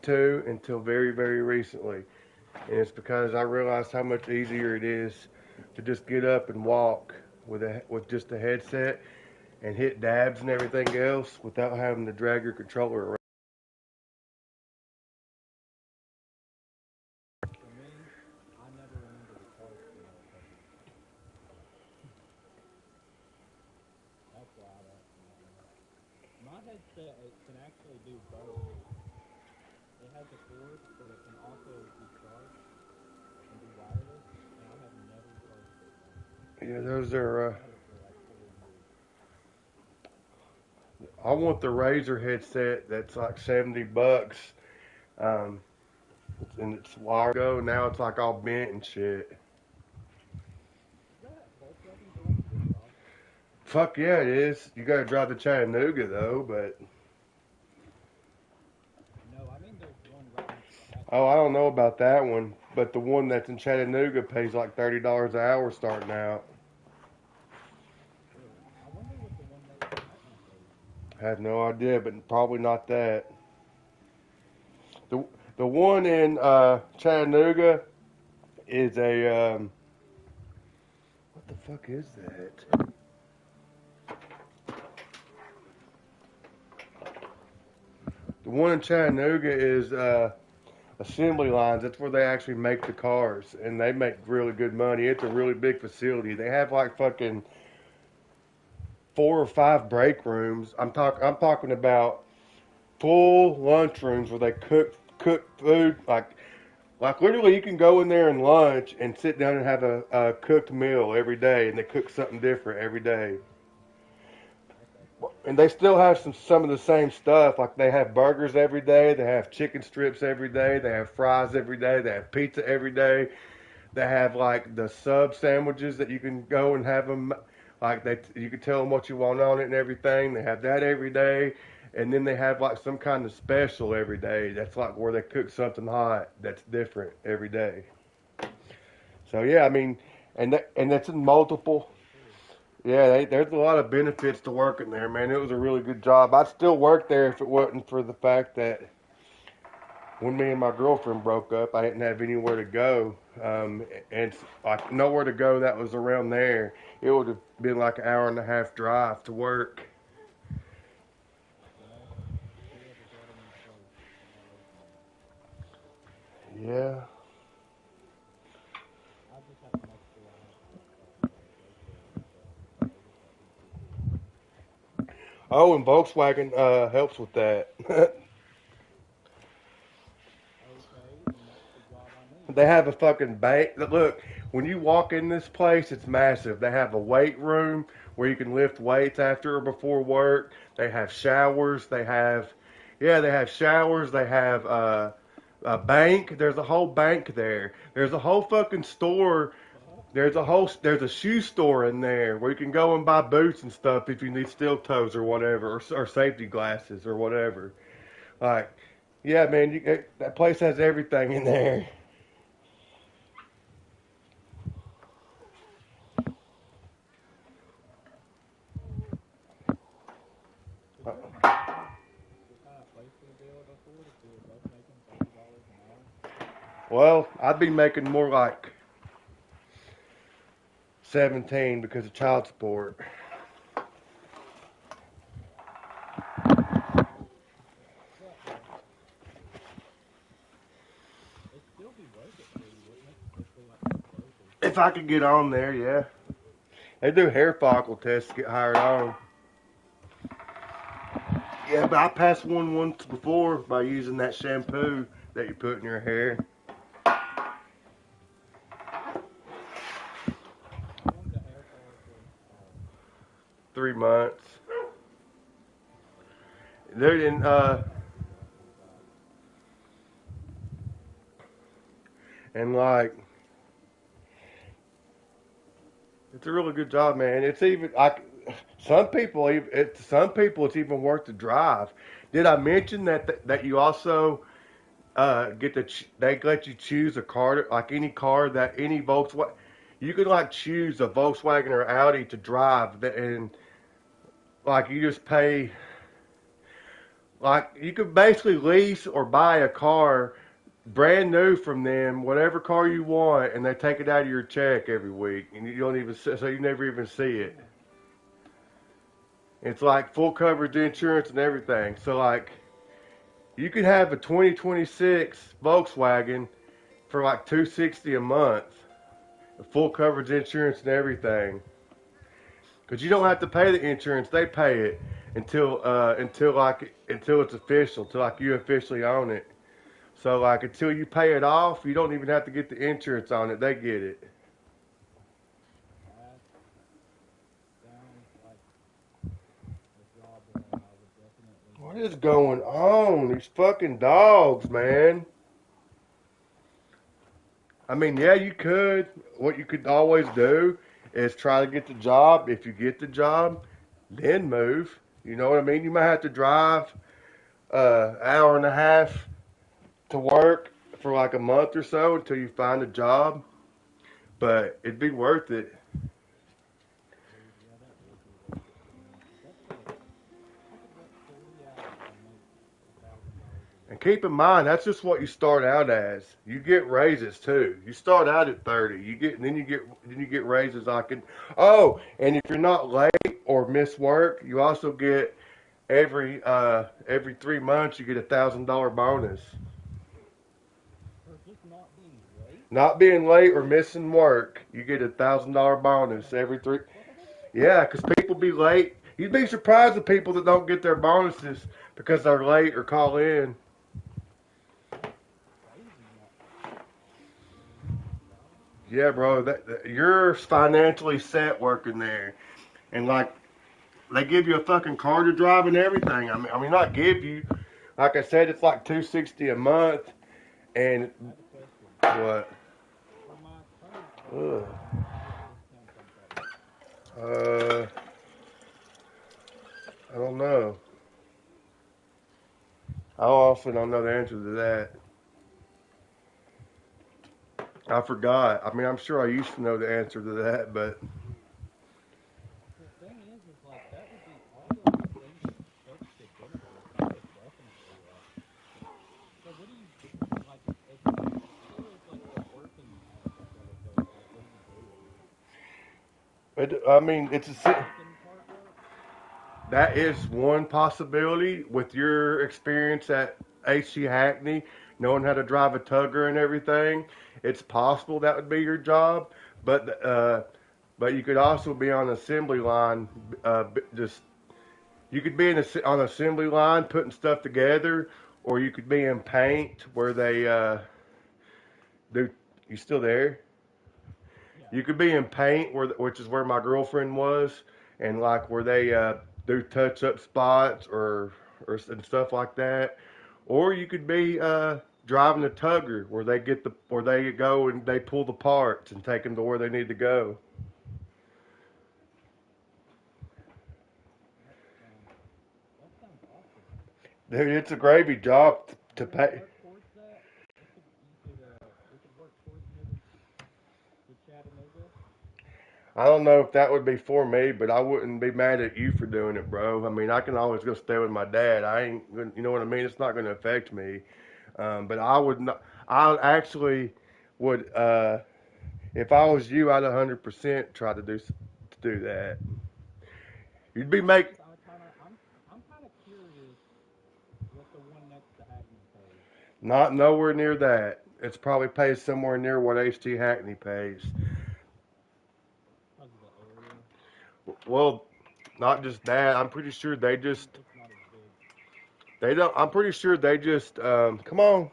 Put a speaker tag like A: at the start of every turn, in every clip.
A: to until very, very recently. And it's because I realized how much easier it is to just get up and walk with just a headset and hit dabs and everything else without having to drag your controller around.
B: For me, I never remember the charge being able to take it. That's why I don't know. My headset it can actually do both. It has a cord, but it can also be charged and be wireless. And I have never charged it once.
A: Yeah, those are.
B: I've had it for like 4 years.
A: I want the Razer headset that's like $70. Um, and it's wired. Go now it's like all bent and shit.
B: Is that Volkswagen doing a good job?
A: Fuck yeah, it is. You gotta drive to Chattanooga though, but
B: No, I mean there's one right next to the house.
A: oh, I don't know about that one. But the one that's in Chattanooga pays like $30 an hour starting out.
B: Really? I wonder what the one next to Hackney pays.
A: I have no idea, but probably not that. The the one in Chattanooga is a what the fuck is that? The one in Chattanooga is assembly lines. That's where they actually make the cars, and they make really good money. It's a really big facility. They have like fucking 4 or 5 break rooms. I'm talking about full lunch rooms where they cook food like literally you can go in there and lunch and sit down and have a cooked meal every day, and they cook something different every day.
B: That's actually
A: And
B: cool.
A: they still have some of the same stuff. Like they have burgers every day, they have chicken strips every day, they have fries every day, they have pizza every day. They have like the sub sandwiches that you can go and have them. Like you can tell them what you want on it and everything. They have that every day, and then they have like some kind of special every day. That's like where they cook something hot that's different every day. So yeah, I mean, and that's in multiple.
B: That's cool.
A: Yeah, there's a lot of benefits to working there, man. It was a really good job. I'd still work there if it wasn't for the fact that when me and my girlfriend broke up, I didn't have anywhere to go, and like nowhere to go that was around there. It would have been like an hour and a half drive to work.
B: Well, if you ever got any close, I'll let you know.
A: Yeah.
B: I just have to make sure I have my fucking registration and stuff because they just let me keep the car.
A: Oh, and Volkswagen helps with that.
B: Okay, and that's the job I need.
A: They have a fucking bank. Look, when you walk in this place, it's massive. They have a weight room where you can lift weights after or before work. They have showers. They have showers. They have a bank. There's a whole bank there. There's a whole fucking store.
B: Fuck.
A: There's a shoe store in there where you can go and buy boots and stuff if you need steel toes or whatever, or safety glasses or whatever. Like, yeah, man, that place has everything in there.
B: Could you imagine what kind of place we'd be able to afford if we were both making $30 an hour?
A: Well, I'd be making more like 17 because of child support.
B: Well, it'd still be worth it for you, wouldn't it? If we like moved closer.
A: If I could get on there, yeah. They do hair follicle tests to get hired on. Yeah, but I passed one once before by using that shampoo that you put in your hair.
B: How long's a hair follicle last?
A: 3 months. Dude, and
B: Yeah, that's pretty fast.
A: like it's a really good job, man. It's even I some people it's even worth the drive. Did I mention that you also they let you choose a car like any car that any Volkswagen you could like choose a Volkswagen or Audi to drive and like you just pay Like you could basically lease or buy a car brand new from them, whatever car you want, and they take it out of your check every week, and you don't even so you never even see it.
B: Huh.
A: It's like full coverage insurance and everything. So like you could have a 2026 Volkswagen for like 260 a month, full coverage insurance and everything. Because you don't have to pay the insurance; they pay it until it's official, till like you officially own it. So like until you pay it off, you don't even have to get the insurance on it; they get it.
B: That sounds like a job that I would definitely
A: What
B: want
A: is
B: to
A: going
B: do.
A: on? These fucking dogs, man. I mean, yeah, you could. What you could always do is try to get the job. If you get the job, then move. You know what I mean? You might have to drive hour and a half to work for like a month or so until you find a job, but it'd be worth it.
B: Dude, yeah, that would be worth it to me. Cause I could work 40 hours and make $1,000 a
A: And
B: week.
A: keep in mind, that's just what you start out as. You get raises too. You start out at 30. Then you get raises like it. Oh, and if you're not late or miss work, you also get every 3 months you get $1,000 bonus.
B: For just not being late?
A: Not being late or missing work, you get $1,000 bonus every three.
B: What?
A: Yeah, because people be late. You'd be surprised the people that don't get their bonuses because they're late or call in.
B: That's crazy. Not. Oh my god.
A: Yeah, bro, you're financially set working there, and like they give you a fucking car to drive and everything. I mean, not give you. Like I said, it's like 260 a month, and
B: I have a question.
A: what?
B: For my current job,
A: Ugh.
B: do I get discounts on tires?
A: Uh, I don't know. I also don't know the answer to that. I forgot. I mean, I'm sure I used to know the answer to that, but
B: The thing is like that would be all those things are such good benefits. I would definitely So what do you like? As far as like the working aspect of it goes, like what do you do in there?
A: I mean, it's
B: Does the
A: a
B: tuggen part work?
A: that is one possibility with your experience at HC Hackney, knowing how to drive a tugger and everything. It's possible that would be your job, but you could also be on assembly line. Just you could be on assembly line putting stuff together, or you could be in paint where they do. You still there?
B: Yeah.
A: You could be in paint, which is where my girlfriend was, and like where they do touch up spots or and stuff like that. Or you could be driving a tugger where they go and they pull the parts and take them to where they need to go.
B: That sounds that sounds awesome.
A: Dude, it's a gravy job to
B: Could we
A: pay.
B: work towards that? We could work towards moving to Chattanooga.
A: I don't know if that would be for me, but I wouldn't be mad at you for doing it, bro. I mean, I can always go stay with my dad. I ain't, you know what I mean? It's not going to affect me. But I would not. I actually would. If I was you, I'd 100% try to do that. You'd be
B: How much
A: make
B: is I'm kind of curious what the one next to Hackney pays
A: not nowhere near that. It's probably pays somewhere near what HT Hackney pays.
B: because of the area.
A: Well, not just that. I'm pretty sure
B: It's not as big.
A: they don't. I'm pretty sure they just come on.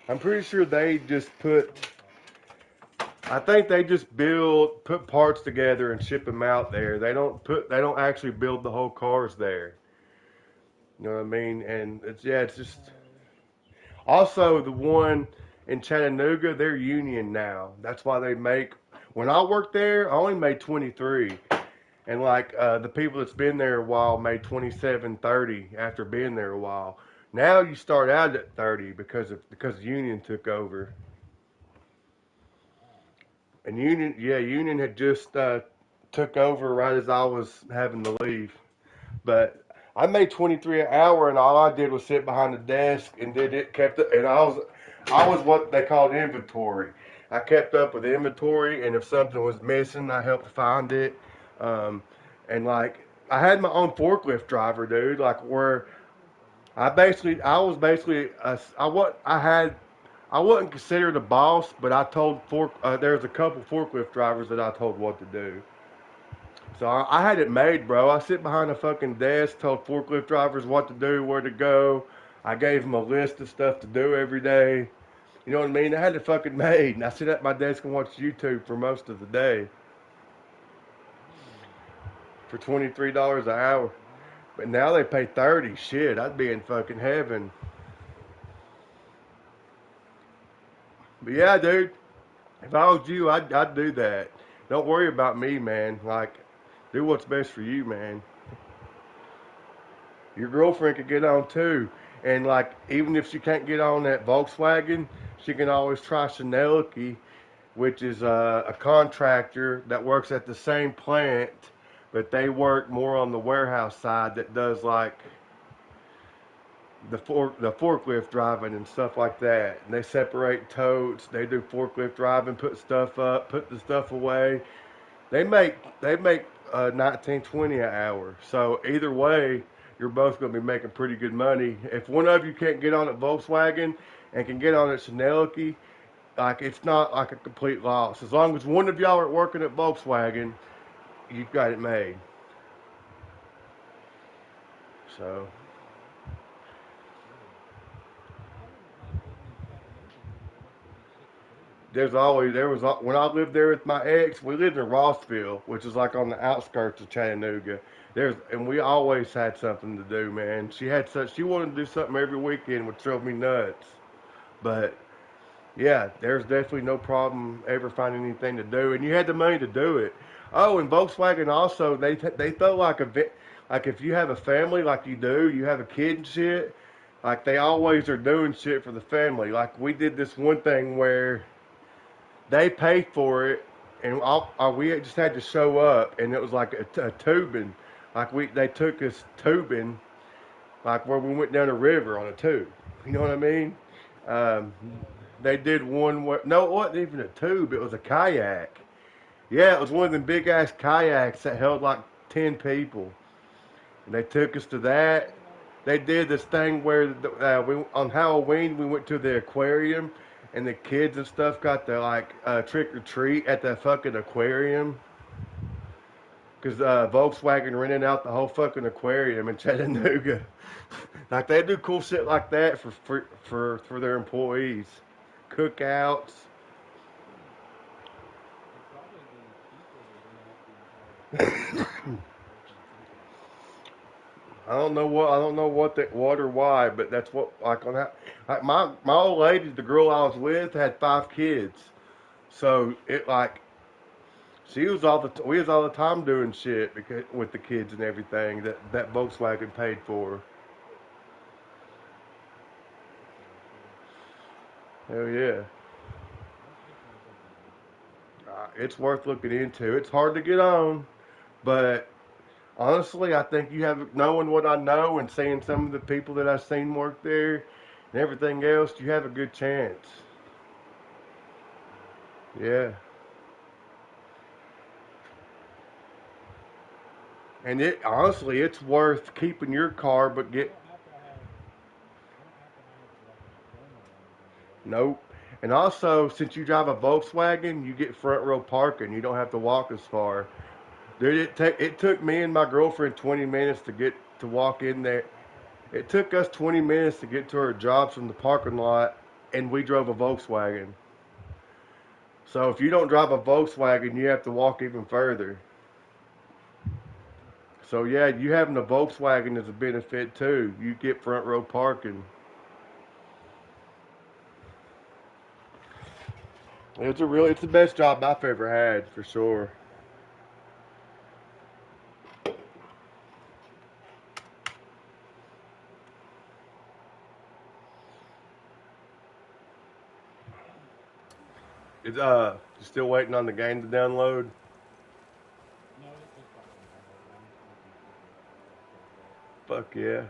A: I'm pretty sure they just put.
B: Someone talk.
A: I think they just put parts together and ship them out there. They don't actually build the whole cars there. You know what I mean? And it's just
B: Oh,
A: also the one in Chattanooga. They're union now. That's why they make. When I worked there, I only made 23, and like the people that's been there a while made 27, 30 after being there a while. Now you start out at 30 because union took over.
B: ah,
A: And Union had just took over right as I was having to leave. But I made 23 an hour, and all I did was sit behind the desk and did it. Kept it, and I was what they called inventory. I kept up with inventory, and if something was missing, I helped find it. Um, and like, I had my own forklift driver, dude. Like, where I was basically, I wasn't considered a boss, but there was a couple forklift drivers that I told what to do. So I had it made, bro. I sit behind a fucking desk, told forklift drivers what to do, where to go. I gave them a list of stuff to do every day. You know what I mean? I had it fucking made, and I sit at my desk and watch YouTube for most of the day for $23 an hour. But now they pay 30. Shit, I'd be in fucking heaven. But yeah, dude, if I was you, I'd do that. Don't worry about me, man. Like, do what's best for you, man. Your girlfriend could get on too. And like, even if she can't get on that Volkswagen, she can always try Chanelke, which is a contractor that works at the same plant, but they work more on the warehouse side that does like the forklift driving and stuff like that. And they separate totes. They do forklift driving, put stuff up, put the stuff away. They make 19-20 an hour. So either way, you're both going to be making pretty good money. If one of you can't get on at Volkswagen and can get on at Chanelke, like it's not like a complete loss. As long as one of y'all are working at Volkswagen, you've got it made. So
B: I wouldn't mind living in Chattanooga anymore. That's pretty sick to do.
A: there was when I lived there with my ex, we lived in Rossville, which is like on the outskirts of Chattanooga. And we always had something to do, man. She wanted to do something every weekend, which drove me nuts. But yeah, there's definitely no problem ever finding anything to do, and you had the money to do it. Oh, and Volkswagen also they throw like if you have a family like you do, you have a kid and shit. Like they always are doing shit for the family. Like we did this one thing where they paid for it, and we just had to show up, and it was like a tubing. Like they took us tubing, like where we went down a river on a tube. You know what I mean? Um, they did one. No, it wasn't even a tube. It was a kayak. Yeah, it was one of them big ass kayaks that held like 10 people, and they took us to that.
B: You know,
A: They did this thing where we on Halloween we went to the aquarium, and the kids and stuff got to like trick or treat at the fucking aquarium. Because Volkswagen rented out the whole fucking aquarium in Chattanooga. Like they do cool shit like that for their employees. Cookouts.
B: it'd probably be cheaper to rent out the entire aquarium versus something like that.
A: I don't know what or why, but that's what like on that. Like my old lady, the girl I was with, had 5 kids. So it like she was we was all the time doing shit because, with the kids and everything that Volkswagen paid for.
B: Yeah, cool.
A: Hell yeah.
B: That's definitely something to do.
A: It's worth looking into. It's hard to get on, but honestly, I think you have knowing what I know and seeing some of the people that I've seen work there and everything else, you have a good chance.
B: Yeah.
A: Yeah, and it honestly, it's worth keeping your car, but
B: I
A: get
B: don't have to have I don't have to have like a diploma or anything, do I?
A: nope. And also, since you drive a Volkswagen, you get front row parking. You don't have to walk as far. Dude, it took me and my girlfriend 20 minutes to walk in there. It took us 20 minutes to get to our jobs from the parking lot, and we drove a Volkswagen. So if you don't drive a Volkswagen, you have to walk even further. So yeah, you having a Volkswagen is a benefit too. You get front row parking. It's the best job I've ever had for sure. It's you still waiting on the game to download.
B: No, it's just fucking downloaded. I'm just looking at the video chat real quick.
A: Fuck yeah.